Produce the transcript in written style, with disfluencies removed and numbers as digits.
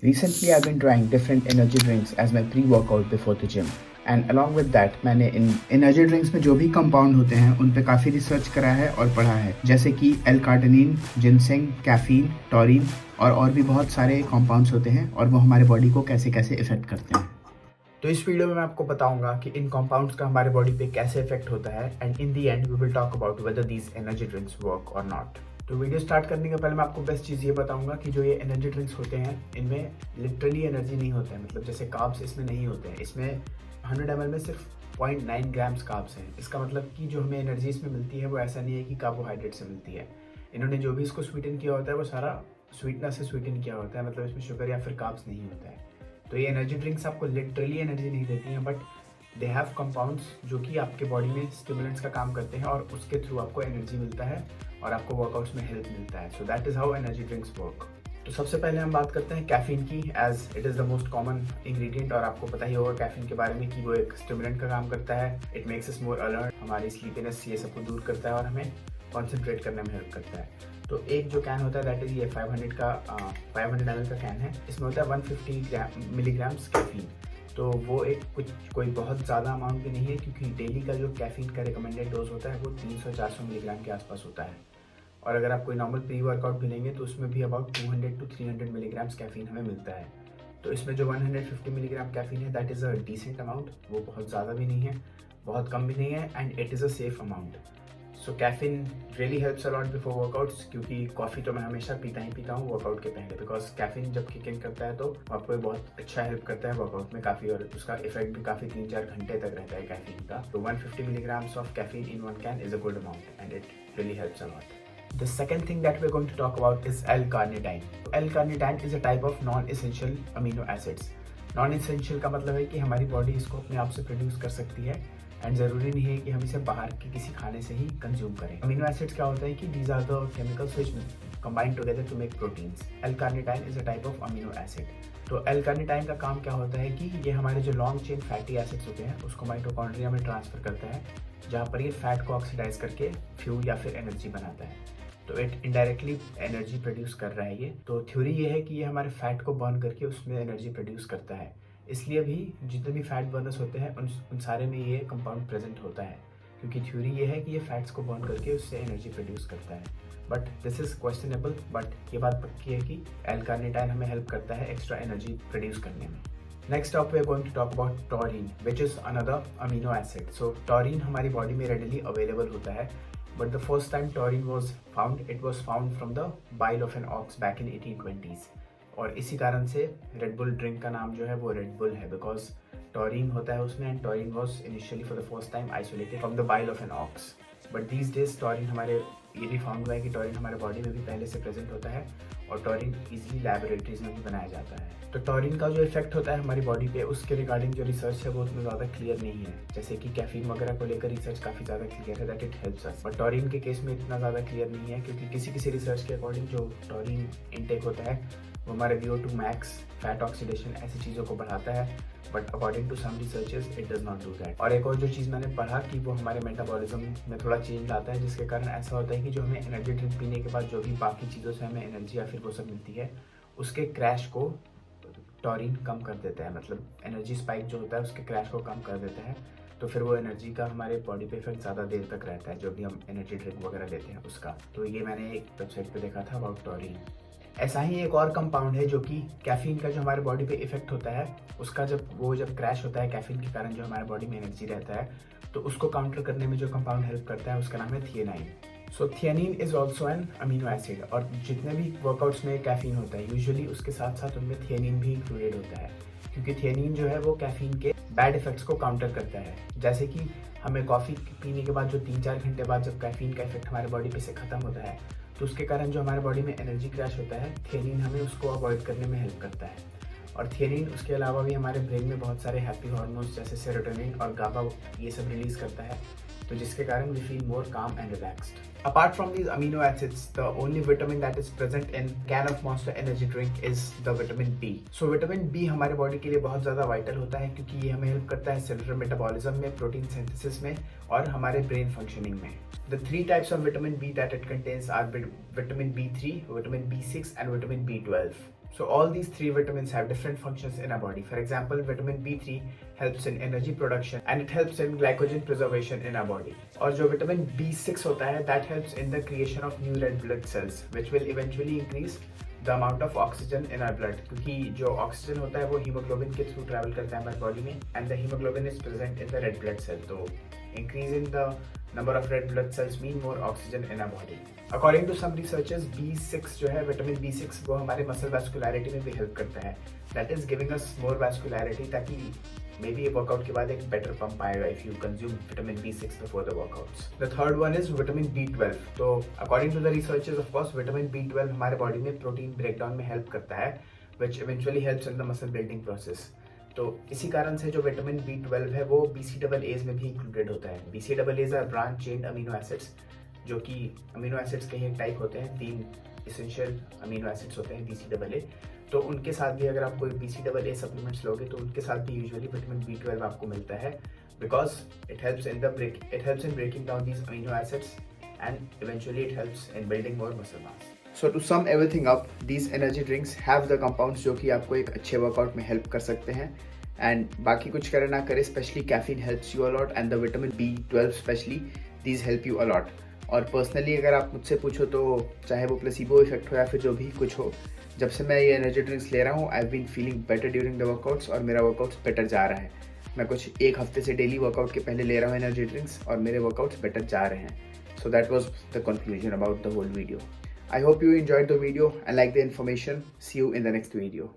Recently, I've been trying different energy drinks as my pre-workout before the gym. And along with that, मैंने इन energy drinks में जो भी compound होते हैं उन पे काफ़ी रिसर्च करा है और पढ़ा है, जैसे कि एल कार्टिनिन, जिनसेंग, कैफीन, टॉरिन और भी बहुत सारे कंपाउंड्स होते हैं और वो हमारे बॉडी को कैसे कैसे इफेक्ट करते हैं। तो इस वीडियो में मैं आपको बताऊंगा कि इन कंपाउंड्स का हमारे बॉडी पे कैसे इफेक्ट होता है and in the end we will talk about whether these energy drinks work और नॉट। तो वीडियो स्टार्ट करने के पहले मैं आपको बेस्ट चीज़ ये बताऊंगा कि जो ये एनर्जी ड्रिंक्स होते हैं इनमें लिटरली एनर्जी नहीं होता है, मतलब जैसे कार्ब्स इसमें नहीं होते हैं। इसमें 100 ml में सिर्फ 0.9 ग्राम्स कार्ब्स हैं। इसका मतलब कि जो हमें एनर्जी इसमें मिलती है वो ऐसा नहीं है कि कार्बोहाइड्रेट से मिलती है। इन्होंने जो भी इसको स्वीटन किया होता है वो सारा स्वीटनर से स्वीटन किया होता है, मतलब इसमें शुगर या फिर कार्ब्स नहीं होता है। तो ये एनर्जी ड्रिंक्स आपको लिटरली एनर्जी नहीं देती हैं, बट दे हैव कंपाउंड्स जो कि आपके बॉडी में स्टिमुलेंट्स का काम करते हैं और उसके थ्रू आपको एनर्जी मिलता है और आपको वर्कआउट्स में हेल्प मिलता है। So that is how energy drinks work. तो सबसे पहले हम बात करते हैं कैफीन की, as it is the most common ingredient. और आपको पता ही होगा कैफीन के बारे में कि वो एक स्टिमुलेंट का काम करता है। It makes us more alert, हमारी स्लीपीनेस ये सबको दूर करता है और हमें कॉन्सेंट्रेट करने में हेल्प करता है। तो एक जो कैन होता है दैट इज ये 500 ml का कैन है। इसमें होता है 150 मिलीग्राम्स कैफीन। तो वो एक कोई बहुत ज़्यादा अमाउंट भी नहीं है, क्योंकि डेली का जो कैफीन का रिकमेंडेड डोज होता है वो 300-400 मिलीग्राम के आसपास होता है। और अगर आप कोई नॉर्मल प्री वर्कआउट भी लेंगे तो उसमें भी अबाउट 200 to 300 मिलीग्राम्स कैफीन हमें मिलता है। तो इसमें जो 150 मिलीग्राम कैफीन है that is a decent amount. वो बहुत ज़्यादा भी नहीं है, बहुत कम भी नहीं है, and it is a safe amount. So caffeine really helps a lot before workouts, क्योंकि कॉफ़ी तो मैं हमेशा पीता ही पीता हूँ वर्कआउट के पहले, बिकॉज कैफीन जब किक इन करता है तो आपको बहुत अच्छा हेल्प करता है वर्कआउट में काफ़ी, और उसका इफेक्ट भी काफ़ी 3-4 घंटे तक रहता है कैफीन का। तो 150 milligrams of caffeine in one can is a good amount and it really helps a lot. The second thing that we're going to talk about is L-carnitine. L-carnitine is a type of non-essential amino acids. Non-essential का मतलब है कि हमारी body इसको अपने आप से produce कर सकती है एंड ज़रूरी नहीं है कि हम इसे बाहर के किसी खाने से ही कंज्यूम करें। अमीनो एसिड्स क्या होता है कि these are the chemicals which combine together to make proteins. L-carnitine is a type of amino acid. तो L-carnitine का काम क्या होता है कि ये हमारे जो लॉन्ग चेन फैटी एसिड्स होते हैं उसको माइटोकॉन्ड्रिया में ट्रांसफर करता है, जहाँ पर ये फैट को ऑक्सीडाइज करके फ्यूल या फिर एनर्जी बनाता है। तो इट इनडायरेक्टली एनर्जी प्रोड्यूस कर रहा है ये। तो थ्योरी ये है कि ये हमारे फैट को बर्न करके उसमें एनर्जी प्रोड्यूस करता है। इसलिए भी जितने भी फैट बर्नर्स होते हैं उन सारे में ये कंपाउंड प्रेजेंट होता है, क्योंकि थ्योरी ये है कि ये फैट्स को बर्न करके उससे एनर्जी प्रोड्यूस करता है। But this is questionable, but ये बात पक्की है कि L-carnitine हमें हेल्प करता है एक्स्ट्रा एनर्जी प्रोड्यूस करने में। Next up we are going to talk about taurine, which is another amino acid. So taurine हमारी बॉडी में रेडिली अवेलेबल होता है, but the first time taurine was found, it was found from the bile of an ox back in 1820s। और इसी कारण से red bull drink का नाम जो है वो रेड बुल है, बिकॉज टॉरिन होता है उसमें, and taurine was initially for the first time isolated from the bile of an ox. But these days taurine हमारे ये भी फाउंड हुआ है कि टॉरिन हमारे बॉडी में भी पहले से प्रेजेंट होता है और टॉरिन इजीली लैबोरेटरीज में भी बनाया जाता है। तो टॉरिन का जो इफेक्ट होता है हमारी बॉडी पे, उसके रिगार्डिंग जो रिसर्च है वो उतना ज़्यादा क्लियर नहीं है। जैसे कि कैफीन वगैरह को लेकर रिसर्च काफ़ी ज़्यादा क्लियर है that it helps us, but taurine के केस में इतना ज़्यादा क्लियर नहीं है, क्योंकि किसी रिसर्च के अकॉर्डिंग जो टॉरिन इनटेक होता है वो हमारे VO2 मैक्स, फैट ऑक्सीडेशन, ऐसी चीज़ों को बढ़ाता है, but according to some researches it does not do that. और एक और जो चीज़ मैंने पढ़ा कि वो हमारे मेटाबॉलिज्म में थोड़ा चेंज लाता है, जिसके कारण ऐसा होता है कि जो हमें एनर्जी ड्रिंक पीने के बाद जो भी बाकी चीज़ों से हमें एनर्जी या फिर वो सब मिलती है उसके क्रैश को टॉरिन कम कर देता है, मतलब एनर्जी स्पाइक जो होता है उसके क्रैश को कम कर देता है। तो फिर वो एनर्जी का हमारे बॉडी पे इफेक्ट ज़्यादा देर तक रहता है, जो भी हम एनर्जी ड्रिंक वगैरह लेते हैं उसका। तो ये मैंने एक वेबसाइट पे देखा था अबाउट टॉरिन। ऐसा ही एक और कंपाउंड है जो कि कैफीन का जो हमारे बॉडी पे इफेक्ट होता है उसका जब क्रैश होता है कैफीन के कारण जो हमारे बॉडी में एनर्जी रहता है, तो उसको काउंटर करने में जो कंपाउंड हेल्प करता है उसका नाम है theanine. So theanine is also an amino acid, और जितने भी वर्कआउट्स में कैफीन होता है यूजुअली उसके साथ साथ उनमें थियानिन भी इंक्लूडेड होता है, क्योंकि थियानिन जो है वो कैफीन के बैड इफेक्ट्स को काउंटर करता है। जैसे कि हमें कॉफ़ी पीने के बाद जो 3-4 घंटे बाद जब कैफीन का इफेक्ट हमारे बॉडी पे से ख़त्म होता है तो उसके कारण जो हमारे बॉडी में एनर्जी क्रैश होता है, थियानिन हमें उसको अवॉइड करने में हेल्प करता है। और थियानिन उसके अलावा भी हमारे ब्रेन में बहुत सारे हैप्पी हार्मोन्स जैसे सेरोटोनिन और गाबा ये सब रिलीज करता है, तो जिसके कारण we feel more calm and relaxed. Apart from these amino acids, the only vitamin that is present in can of Monster energy drink is the vitamin B. So vitamin B हमारे body के लिए बहुत ज़्यादा vital होता है, क्योंकि ये हमें हेल्प करता है सेलुलर मेटाबॉलिज्म में, प्रोटीन सिंथेसिस में और हमारे ब्रेन फंक्शनिंग में। The 3 types of vitamin B that it contains are vitamin B3, vitamin B6 and vitamin B12. So all these three vitamins have different functions in our body. For example, vitamin B3 helps in energy production and it helps in glycogen preservation in our body. और जो vitamin B6 होता है, that helps in the creation of new red blood cells, which will eventually increase the amount of oxygen in our blood. क्योंकि जो oxygen होता है वो haemoglobin के थ्रू ट्रैवल करता है हमारी बॉडी में, and the hemoglobin is present in the red blood cell. तो increase in the number of red blood cells mean more oxygen in our body. According to some researchers, B6 जो है vitamin B6 वो हमारे muscle वैस्कुलैरिटी में भी help करता है. That is giving us more vascularity ताकि मे बी वर्कआउट के बाद एक बेटर पंप आएगा if you consume vitamin B6 before the workouts. The third one is vitamin B12. तो according to the researchers of course vitamin B12 हमारे body में protein breakdown में help करता है, which eventually helps in the muscle building process. तो इसी कारण से जो विटामिन B12 है वो BCAAs में भी इंक्लूडेड होता है. BCAAs are branch chain amino acids, जो कि अमीनो एसिड्स के ही टाइप होते हैं. 3 इसेंशियल अमीनो एसिड्स होते हैं BCAA. तो उनके साथ भी अगर आप कोई BCAA सप्लीमेंट्स लोगे तो उनके साथ भी यूजुअली विटामिन B12 आपको मिलता है, because it helps in breaking down these amino acids and eventually it helps in building more muscle mass. So to sum everything up, these energy drinks have the compounds जो कि आपको एक अच्छे workout में help कर सकते हैं. And बाकी कुछ करे ना करे, specially caffeine helps you a lot and the vitamin B12 specially, these help you a lot. और पर्सनली अगर आप मुझसे पूछो तो चाहे वो प्लेसिबो इफेक्ट हो या फिर जो भी कुछ हो, जब से मैं ये एनर्जी ड्रिंक्स ले रहा हूँ I have been feeling better during the workouts और मेरा वर्कआउट्स बेटर जा रहा है. मैं कुछ एक हफ्ते से डेली वर्कआउट के पहले ले रहा हूँ एनर्जी ड्रिंक्स और मेरे वर्कआउट्स बेटर जा रहे हैं. So that was the conclusion about the whole video. I hope you enjoyed the video and like the information. See you in the next video.